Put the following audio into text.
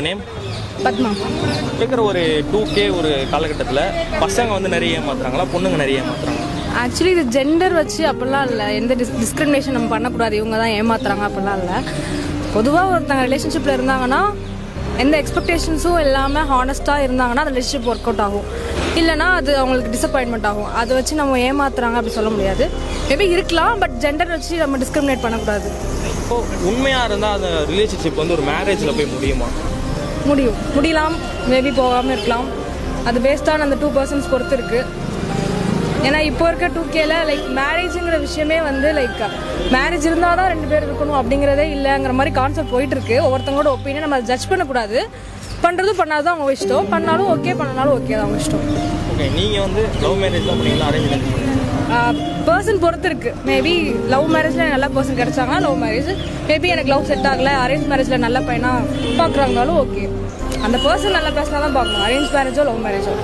Name? Padma. இருக்கிற ஒரு 2K ஒரு காலகட்டத்தில் பசங்க வந்து நிறைய ஏமாத்துறாங்களா, பொண்ணுங்க நிறைய ஏமாத்துறாங்க? ஆக்சுவலி இது ஜெண்டர் வச்சு அப்படிலாம் இல்லை, எந்த டிஸ்கிரிமினேஷன் நம்ம பண்ணக்கூடாது, இவங்க தான் ஏமாத்துறாங்க அப்படிலாம் இல்லை. பொதுவாக ஒருத்தங்க ரிலேஷன்ஷிப்பில் இருந்தாங்கன்னா எந்த எக்ஸ்பெக்டேஷன்ஸும் இல்லாமல் ஹானஸ்ட்டாக இருந்தாங்கன்னா அந்த ரிலேஷன்ஷிப் ஒர்க் அவுட் ஆகும். இல்லைனா அது அவங்களுக்கு டிசப்பாயின்மெண்ட் ஆகும். அதை வச்சு நம்ம ஏமாத்துறாங்க அப்படி சொல்ல முடியாது. மேபி இருக்கலாம், பட் ஜெண்டர் வச்சு நம்ம டிஸ்கிரிமினேட் பண்ணக்கூடாது. இப்போது உண்மையாக இருந்தால் அந்த ரிலேஷன்ஷிப் வந்து ஒரு மேரேஜில் போய் முடியுமா? முடியலாம், மேபி போகாமல் இருக்கலாம். அது பேஸ்டான அந்த 2 persons பொறுத்து இருக்குது. ஏன்னா இப்போ இருக்க 2Kல லைக் மேரேஜுங்கிற விஷயமே வந்து லைக் மேரேஜ் இருந்தால் தான் 2 பேர் இருக்கணும் அப்படிங்கிறதே இல்லைங்கிற மாதிரி கான்செப்ட் போயிட்டு இருக்கு. ஒவ்வொருத்தங்களோட ஒப்பீனியன் நம்ம ஜட்ஜ் பண்ணக்கூடாது. பண்ணுறதும் பண்ணாதான் அவங்க இஷ்டம், பண்ணாலும் ஓகே, பண்ணனாலும் ஓகே தான் அவங்க இஷ்டம். ஓகே, நீங்கள் வந்து லவ் மேரேஜ் தான் பண்ணீங்களா, அரேஞ்ச் மேரேஜ் பண்ணீங்களா? பர்சன் பொறுத்து இருக்கு. மேபி லவ் மேரேஜில் நல்ல பர்சன் கிடைச்சாங்கன்னா லவ் மேரேஜ், மேபி எனக்கு லவ் செட் ஆகலை, அரேஞ்ச் மேரேஜில் நல்ல பையனா பார்க்குறாங்கனாலும் ஓகே. அந்த பர்சன் நல்ல பேசினா தான் பார்க்கணும், அரேஞ்ச் மேரேஜோ லவ் மேரேஜோ.